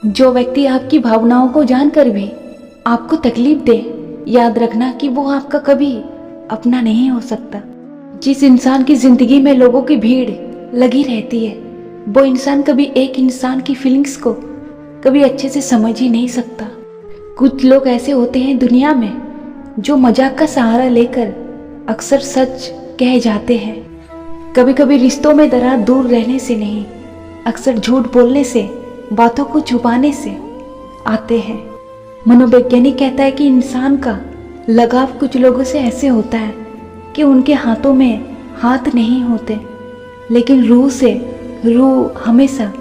जो व्यक्ति आपकी भावनाओं को जानकर भी आपको तकलीफ दे, याद रखना कि वो आपका कभी अपना नहीं हो सकता। जिस इंसान की जिंदगी में लोगों की भीड़ लगी रहती है, वो इंसान कभी एक इंसान की फीलिंग्स को कभी अच्छे से समझ ही नहीं सकता। कुछ लोग ऐसे होते हैं दुनिया में जो मजाक का सहारा लेकर अक्सर सच कह जाते हैं। कभी कभी रिश्तों में दरार दूर रहने से नहीं, अक्सर झूठ बोलने से, बातों को छुपाने से आते हैं। मनोवैज्ञानिक कहता है कि इंसान का लगाव कुछ लोगों से ऐसे होता है कि उनके हाथों में हाथ नहीं होते, लेकिन रूह से रूह हमेशा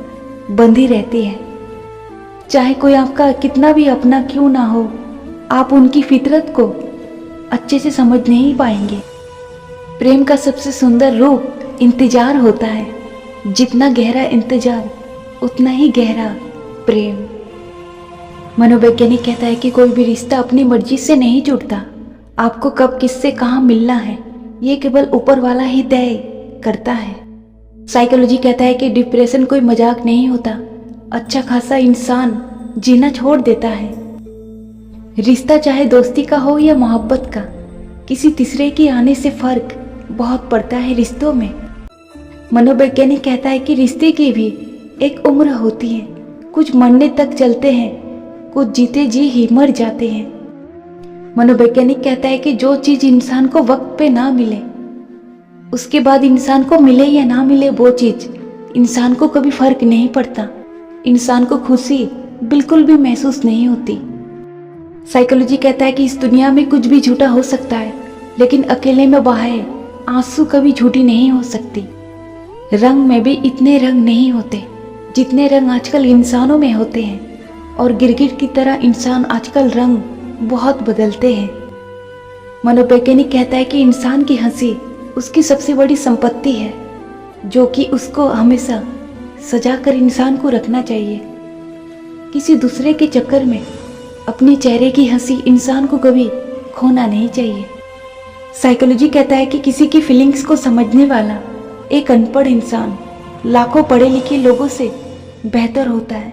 बंधी रहती है। चाहे कोई आपका कितना भी अपना क्यों ना हो, आप उनकी फितरत को अच्छे से समझ नहीं पाएंगे। प्रेम का सबसे सुंदर रूप इंतजार होता है। जितना गहरा इंतजार उतना ही गहरा प्रेम। मनोवैज्ञानिक कहता है कि कोई भी रिश्ता अपनी मर्जी से नहीं जुड़ता। आपको कब किससे कहाँ मिलना है, ये केवल ऊपर वाला ही तय करता है। साइकोलॉजी कहता है कि डिप्रेशन कोई मजाक नहीं होता। अच्छा खासा इंसान जीना छोड़ देता है। रिश्ता चाहे दोस्ती का हो या मोहब्बत का, किसी तीसरे के आने से फर्क बहुत पड़ता है रिश्तों में। मनोवैज्ञानिक कहता है कि रिश्ते की भी एक उम्र होती है। कुछ मरने तक चलते हैं, कुछ जीते जी ही मर जाते हैं। मनोवैज्ञानिक कहता है कि जो चीज इंसान को वक्त पे ना मिले, उसके बाद इंसान को मिले या ना मिले वो चीज, इंसान को कभी फर्क नहीं पड़ता। इंसान को खुशी बिल्कुल भी महसूस नहीं होती। साइकोलॉजी कहता है कि इस दुनिया में कुछ भी झूठा हो सकता है, लेकिन अकेले में बहाए आंसू कभी झूठी नहीं हो सकती। रंग में भी इतने रंग नहीं होते जितने रंग आजकल इंसानों में होते हैं, और गिरगिट की तरह इंसान आजकल रंग बहुत बदलते हैं। मनोवैज्ञानिक कहता है कि इंसान की हंसी उसकी सबसे बड़ी संपत्ति है, जो कि उसको हमेशा सजा कर इंसान को रखना चाहिए। किसी दूसरे के चक्कर में अपने चेहरे की हंसी इंसान को कभी खोना नहीं चाहिए। साइकोलॉजी कहता है कि किसी की फीलिंग्स को समझने वाला एक अनपढ़ इंसान लाखों पढ़े लिखे लोगों से बेहतर होता है।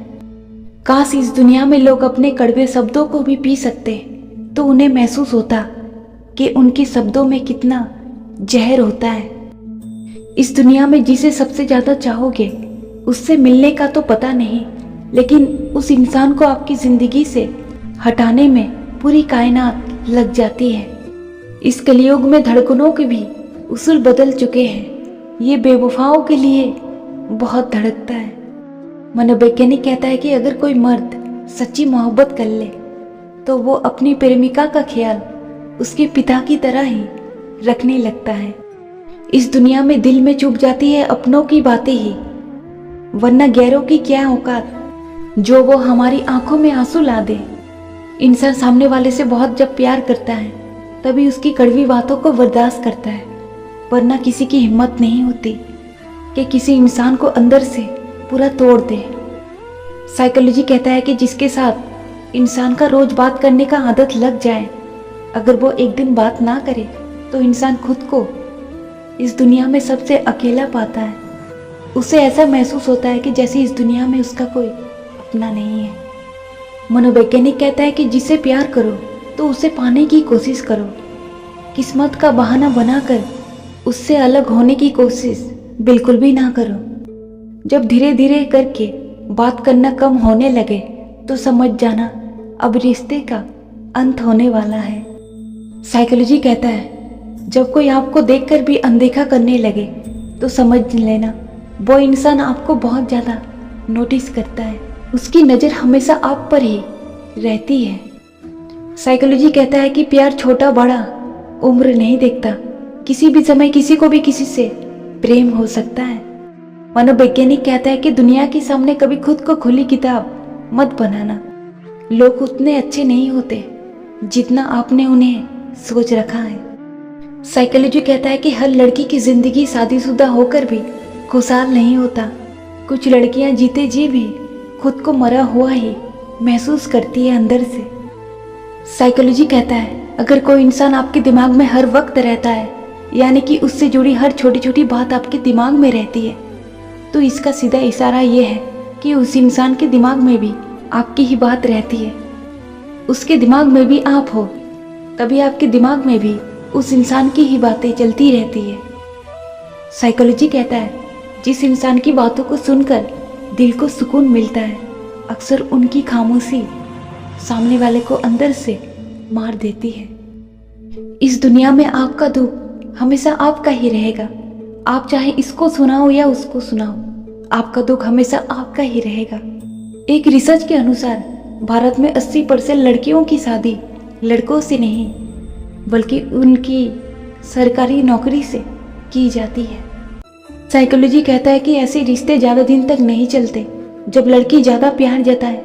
काश इस दुनिया में लोग अपने कड़वे शब्दों को भी पी सकते, तो उन्हें महसूस होता कि उनके शब्दों में कितना जहर होता है। इस दुनिया में जिसे सबसे ज्यादा चाहोगे, उससे मिलने का तो पता नहीं, लेकिन उस इंसान को आपकी जिंदगी से हटाने में पूरी कायनात लग जाती है। इस कलयुग में धड़कनों के भी उसूल बदल चुके हैं। ये बेवफाओं के लिए बहुत धड़कता है। मनोवैज्ञानिक कहता है कि अगर कोई मर्द सच्ची मोहब्बत कर ले, तो वो अपनी प्रेमिका का ख्याल उसके पिता की तरह ही रखने लगता है। इस दुनिया में दिल में चुभ जाती है अपनों की बातें ही, वरना गैरों की क्या औकात जो वो हमारी आंखों में आंसू ला दे। इंसान सामने वाले से बहुत जब प्यार करता है, तभी उसकी कड़वी बातों को बर्दाश्त करता है, वरना किसी की हिम्मत नहीं होती कि किसी इंसान को अंदर से पूरा तोड़ दे। साइकोलॉजी कहता है कि जिसके साथ इंसान का रोज बात करने का आदत लग जाए, अगर वो एक दिन बात ना करे, तो इंसान खुद को इस दुनिया में सबसे अकेला पाता है। उसे ऐसा महसूस होता है कि जैसे इस दुनिया में उसका कोई अपना नहीं है। मनोवैज्ञानिक कहता है कि जिसे प्यार करो तो उसे पाने की कोशिश करो। किस्मत का बहाना बनाकर उससे अलग होने की कोशिश बिल्कुल भी ना करो। जब धीरे धीरे करके बात करना कम होने लगे, तो समझ जाना अब रिश्ते का अंत होने वाला है। साइकोलॉजी कहता है जब कोई आपको देखकर भी अनदेखा करने लगे, तो समझ लेना वो इंसान आपको बहुत ज़्यादा नोटिस करता है। उसकी नज़र हमेशा आप पर ही रहती है। साइकोलॉजी कहता है कि प्यार छोटा बड़ा उम्र नहीं देखता। किसी भी समय किसी को भी किसी से प्रेम हो सकता है। मनोवैज्ञानिक कहता है कि दुनिया के सामने कभी खुद को खुली किताब मत बनाना। लोग उतने अच्छे नहीं होते जितना आपने उन्हें सोच रखा है। साइकोलॉजी कहता है कि हर लड़की की जिंदगी शादीशुदा होकर भी खुशहाल नहीं होता। कुछ लड़कियां जीते जी भी खुद को मरा हुआ ही महसूस करती है अंदर से। साइकोलॉजी कहता है अगर कोई इंसान आपके दिमाग में हर वक्त रहता है, यानी कि उससे जुड़ी हर छोटी छोटी बात आपके दिमाग में रहती है, तो इसका सीधा इशारा ये है कि उस इंसान के दिमाग में भी आपकी ही बात रहती है, उसके दिमाग में भी आप हो, तभी आपके दिमाग में भी उस इंसान की ही बातें चलती रहती है। साइकोलॉजी कहता है जिस इंसान की बातों को सुनकर दिल को सुकून मिलता है, अक्सर उनकी खामोशी सामने वाले को अंदर से मार देती है। इस दुनिया में आपका दुख हमेशा आपका ही रहेगा, आप चाहे इसको सुनाओ या उसको सुनाओ, आपका दुख हमेशा आपका ही रहेगा। एक रिसर्च के अनुसार भारत में 80% लड़कियों की शादी लड़कों से नहीं बल्कि उनकी सरकारी नौकरी से की जाती है। साइकोलॉजी कहता है कि ऐसे रिश्ते ज़्यादा दिन तक नहीं चलते जब लड़की ज़्यादा प्यार जताए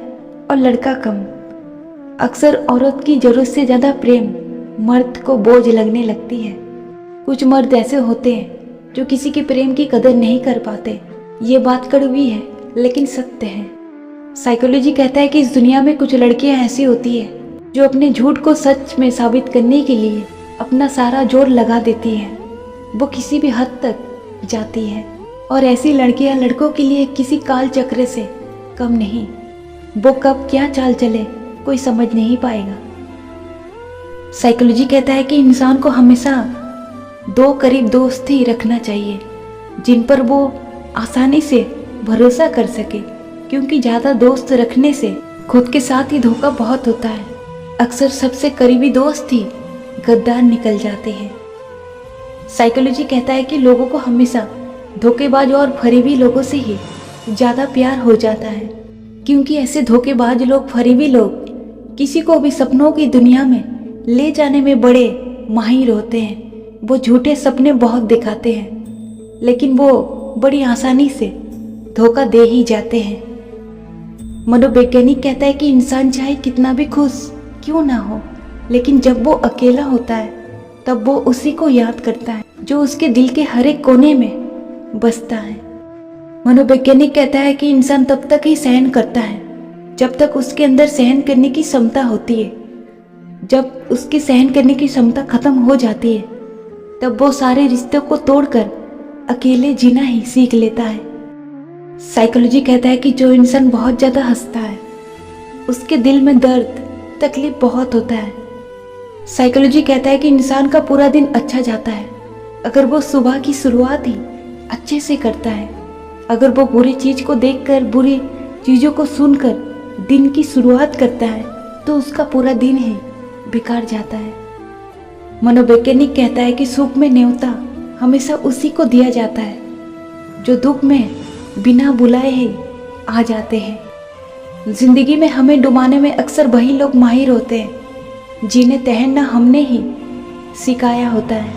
और लड़का कम। अक्सर औरत की ज़रूरत से ज़्यादा प्रेम मर्द को बोझ लगने लगती है। कुछ मर्द ऐसे होते हैं जो किसी के प्रेम की कदर नहीं कर पाते। ये बात कड़वी है लेकिन सत्य है। साइकोलॉजी कहता है कि इस दुनिया में कुछ लड़कियां ऐसी होती है जो अपने झूठ को सच में साबित करने के लिए अपना सारा जोर लगा देती है। वो किसी भी हद तक जाती है और ऐसी लड़कियां लड़कों के लिए किसी काल चक्र से कम नहीं। वो कब क्या चाल चले कोई समझ नहीं पाएगा। साइकोलॉजी कहता है कि इंसान को हमेशा 2 करीब दोस्त ही रखना चाहिए जिन पर वो आसानी से भरोसा कर सके, क्योंकि ज़्यादा दोस्त रखने से खुद के साथ ही धोखा बहुत होता है। अक्सर सबसे करीबी दोस्त ही गद्दार निकल जाते हैं। साइकोलॉजी कहता है कि लोगों को हमेशा धोखेबाज और फरेबी लोगों से ही ज़्यादा प्यार हो जाता है, क्योंकि ऐसे धोखेबाज लोग, फरेबी लोग किसी को भी सपनों की दुनिया में ले जाने में बड़े माहिर होते हैं। वो झूठे सपने बहुत दिखाते हैं लेकिन वो बड़ी आसानी से धोखा दे ही जाते हैं। मनोवैज्ञानिक कहता है कि इंसान चाहे कितना भी खुश क्यों ना हो, लेकिन जब वो अकेला होता है तब वो उसी को याद करता है जो उसके दिल के हर एक कोने में बसता है। मनोवैज्ञानिक कहता है कि इंसान तब तक ही सहन करता है जब तक उसके अंदर सहन करने की क्षमता होती है। जब उसकी सहन करने की क्षमता खत्म हो जाती है तब वो सारे रिश्तों को तोड़कर अकेले जीना ही सीख लेता है। साइकोलॉजी कहता है कि जो इंसान बहुत ज़्यादा हंसता है उसके दिल में दर्द तकलीफ बहुत होता है। साइकोलॉजी कहता है कि इंसान का पूरा दिन अच्छा जाता है अगर वो सुबह की शुरुआत ही अच्छे से करता है। अगर वो बुरी चीज़ को देखकर, बुरी चीज़ों को सुनकर दिन की शुरुआत करता है तो उसका पूरा दिन ही बेकार जाता है। मनोवैज्ञानिक कहता है कि सुख में न्योता हमेशा उसी को दिया जाता है जो दुख में बिना बुलाए ही आ जाते हैं। जिंदगी में हमें डुबाने में अक्सर वही लोग माहिर होते हैं जिन्हें तैरना हमने ही सिखाया होता है।